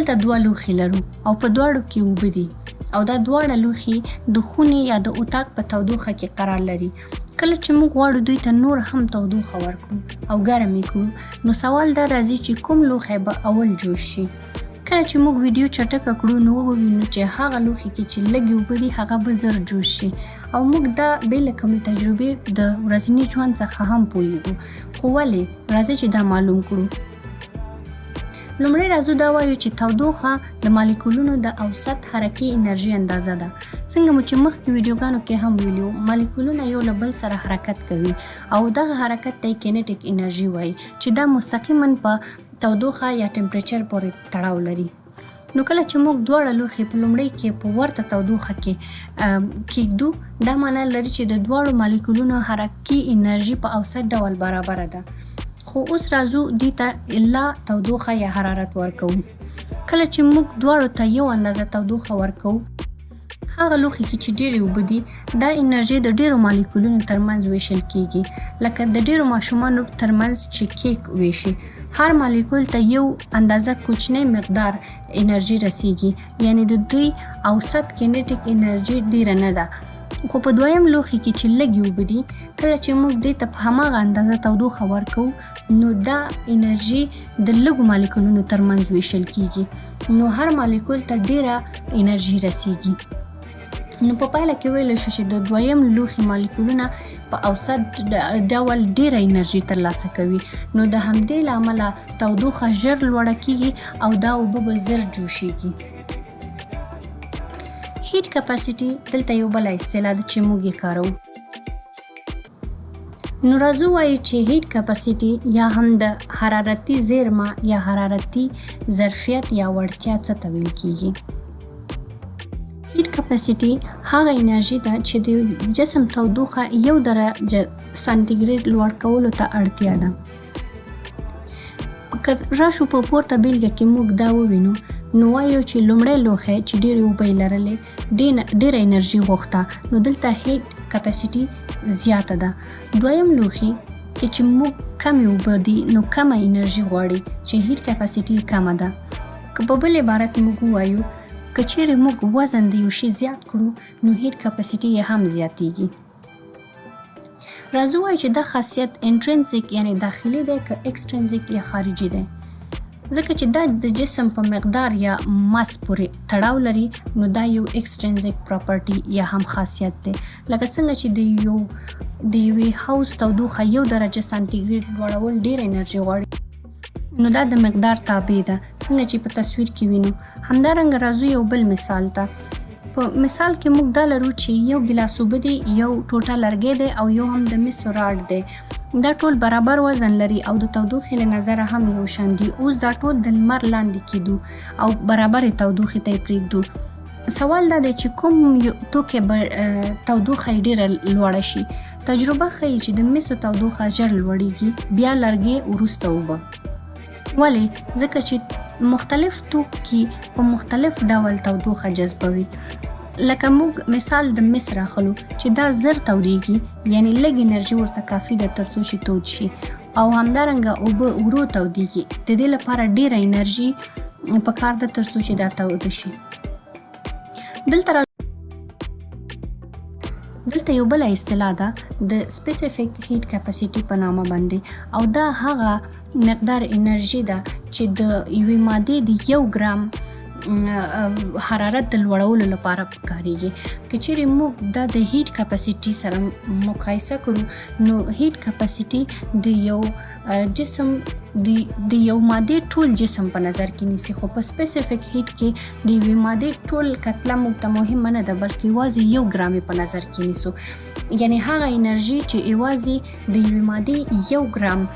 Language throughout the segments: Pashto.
دلته دوه لوښي لرو او په دواړو کې اوبه دي او دا دواړه لوښي د خونې یا د اتاق په تودوخه کې قرار لري. کله چې موږ غواړو دوی ته نور هم تودوخه ورکړو او ګرم یې کړو، نو سوال دا راځي چې کوم لوښی به اول جوش شي. کله چې موږ ویډیو چټکه کړو نو ووینو چې هغه لوښي کې چې لږې اوبه دي هغه به زر جوش شي او موږ دا بې له کومې تجربې د ورځني ژوند څخه هم پوهیږو. خو ولې؟ راځئ چې دا معلوم کړو. لومړی راځو دا وایو چې تودوخه د مالیکولونو د اوسط حرکي انرژي اندازه ده. څنګه مو چې مخکې ویډیوګانو کې هم ویلو، مالیکولونه یو له بل سره حرکت کوي او دغه حرکت ته کینیټیک انرژي وایي چې دا مستقیما په تودوخه یا ټمپریچر پورې تړاو لري. نو کله چې موږ دواړه لوښي په لومړی کې په ورته تودوخه کې کېږدو، دا معنی لري چې د دواړو مالیکولونو حرکي انرژي په اوسط ډول برابره ده. خو اوس راځو دې ته لا تودوخه یا حرارت ورکوو. کله چې موږ دواړو ته یو اندازه تودوخه ورکوو، هغه لوښي کې چې ډېرې اوبه دي، دا انرژي د ډېرو مالیکولونو ترمنځ ویشل کېږي، لکه د ډېرو ماشومانو ترمنځ چې کیک ویشي. هر مالیکول ته یو اندازه کوچنی مقدار انرژي رسیږي، یعنی د دوی اوسط کینیټیک انرژي ډېره نه ده. خو په دویم لوښي کې چې لږې اوبه دي، کله چې موږ دې ته په هماغه اندازه تودوخه ورکوو، نو دا انرژي د لږو مالیکولونو ترمنځ ویشل کېږي، نو هر مالیکول ته ډېره انرژي رسیږي. نو په پایله کې ویلی شو چې د دویم لوښي مالیکولونه په اوسط ډول ډېره انرژي ترلاسه کوي، نو د همدې له امله تودوخه ژر لوړه کېږي او دا اوبه به زر جوشیږي. هیټ کپاسیټي دلته یو بله اصطلاح ده چې موږ یې کاروو. نو راځو وایو چې هیټ کپاسیټي یا هم د حرارتي زیرمه یا حرارتي ظرفیت یا وړتیا څه ته ویل کېږي. هیټ کپاسیټي هغه انرژي ده چې د جسم تودوخه 1 درجه سانتیګریډ لوړ کولو ته اړتیا ده. که راشو په پورته بیلګه کې موږ دا ووینو، نو وایو چې لومړی لوښی چې ډېرې اوبه یې لرلې ډېره انرژي غوښته، نو دلته هیټ کپاسیټي زیاته ده. دویم لوښي کې چې موږ کمې اوبه دي نو کمه انرژي غواړي چې هیټ کپاسیټي کمه ده. که په بل عبارت موږ ووایو که چیرې موږ وزن د یو شي زیات کړو نو هیټ کپاسیټي یې هم زیاتیږي. راځو وایو چې دا خاصیت انټرنسیک یعنی داخلي دی که ایکسټرنسیک یا خارجي دی. ځکه چې دا د جسم په مقدار یا ماس پورې تړاو لري، نو دا یو ایکسټرنسیک پراپرټي یا هم خاصیت دی. لکه څنګه چې د یوې حوض تودوخه 1 درجه سانتیګریډ لوړول ډېره انرژي غواړي، نو دا د مقدار تابع ده، څنګه چې په تصویر کې وینو. همدارنګه راځو یو بل مثال ته. په مثال کې موږ دا لرو چې یو ګیلاس اوبه دي، یو ټوټه لرګی دی او یو هم د مسو راډ دی. دا ټول برابر وزن لري او د تودوخې له نظره هم یو شان دي. اوس دا ټول د لمر لاندې کېدو او برابرې تودوخې ته یې پرېږدو. سوال دا دی چې کوم توکي به تودوخه یې ډېره لوړه شي. تجربه ښیي چې د مسو تودوخه ژر لوړېږي، بیا لرګی، وروسته اوبه. ولې؟ ځکه چې مختلف توکي په مختلف ډول تودوخه جذبوي. لکه موږ مثال د مس راخلو چې دا زر تودېږي، یعنی لږ انرژي ورته کافي ده تر څو چې تود شي، او همدارنګه اوبه ورو تودېږي. د دې لپاره ډېره انرژي پکار ده تر څو چې دا تود شي. دلته یو بله اصطلاح ده د سپیسیفیک هیټ کپاسیټي په نامه باندې، او دا هغه مقدار انرژي ده چې د یوې مادې د 1 ګرام حرارت د لوړولو لپاره پکارېږي. که چیرې موږ دا د هیټ کپاسیټي سره مقایسه کړو، نو هیټ کپاسیټي د یو جسم د یو مادې ټول جسم په نظر کې نیسي، خو په سپیسیفیک هیټ کې د یوې مادې ټول کتله موږ ته مهمه نه ده، بلکې یوازې 1 ګرام په نظر کې نیسو. یعنی هغه انرژي چې یوازې د یوې مادې 1 ګرام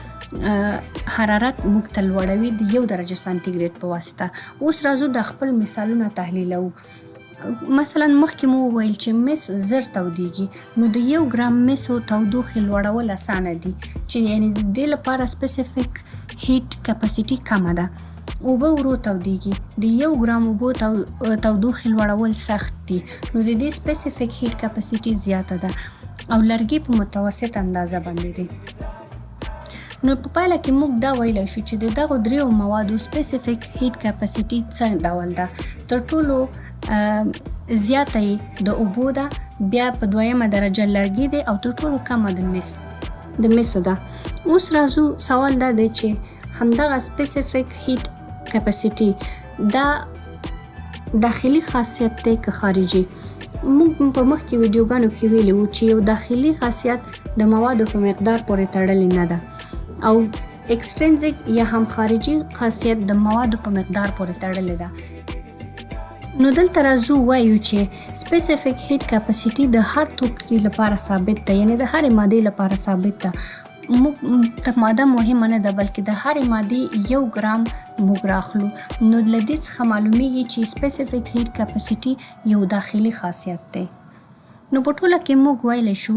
حرارت موږ ته لوړوي د 1 درجه سانتیګریډ په واسطه. اوس راځو د خپل مثالونه تحلیلو. مثلا مخکې مو وویل چې مس زر تودېږي، نو د 1 ګرام مسو تودوخې لوړول اسانه دي، چې یعنی د دې لپاره سپیسیفیک هیټ کپاسیټي کمه ده. اوبه ورو تودېږي، د 1 ګرام اوبو تودوخې لوړول سخت دي، نو د دې سپیسیفیک هیټ کپاسیټي زیاته ده، او لرګي په متوسط اندازه باندې دي. نو په پایله کې موږ دا ویلی شو چې د دغو دریو موادو سپیسیفیک هیټ کیپاسټي څه ډول ده. تر ټولو زیاته یې د اوبو ده، بیا په دویمه درجه لرګي دی او تر ټولو کمه د مسو ده. اوس راځو سوال دا دی چې همدغه سپیسیفیک هیټ کیپاسټي دا داخلي خاصیت دی که خارجي؟ موږ په مخکې ویډیوګانو کې ویلي وو چې یو داخلي خاصیت د موادو په مقدار پورې تړلې نه ده او اکسټرینزیک یا هم خارجي خاصیت د موادو په مقدار پورې تړلې ده. نو دلته راځو وایو چې سپیسیفیک هیټ کیپاسټي د هر توکي لپاره ثابت ده، یعنی د هرې مادې لپاره ثابت ده. ته ماده مهمه نه ده بلکې د هرې مادې 1 ګرام موږ راخلو. نو له دې څخه معلومیږي چې سپیسیفیک هیټ کیپاسټي یو داخلي خاصیت دی. نو په ټوله کې موږ ویلی شو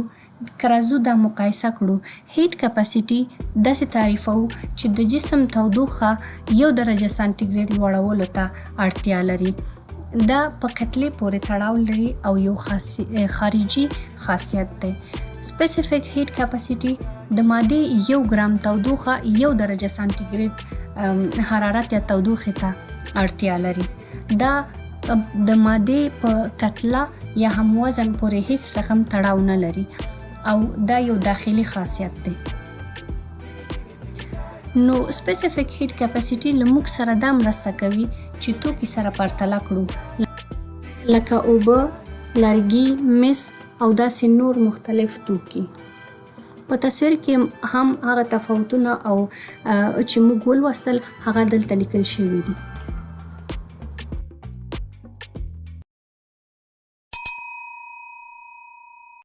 که راځو دا مقایسه کړو، هیټ کیپاسټي داسې تعریفوو چې د جسم تودوخه 1 درجه سانتیګریډ لوړولو ته اړتیا لري. دا په کتلې پورې تړاو لري او یو خارجي خاصیت دی. سپیسیفیک هیټ کیپاسټي د مادې 1 ګرام تودوخه 1 درجه سانتیګریډ حرارت یا تودوخې ته اړتیا لري. دا د مادې په کتله یا هم وزن پورې هیڅ رقم تړاو نه لري او دا یو داخلي خاصیت دی. نو سپیسیفیک هیټ کیپاسټي له موږ سره دا مرسته کوي چې توکي سره پرتله کړو، لکه اوبه، لرګي، مس او داسې نور مختلف توکي. په تصویر کې هم هغه تفاوتونه او چې موږ ولوستل هغه دلته لیکل شوي دي.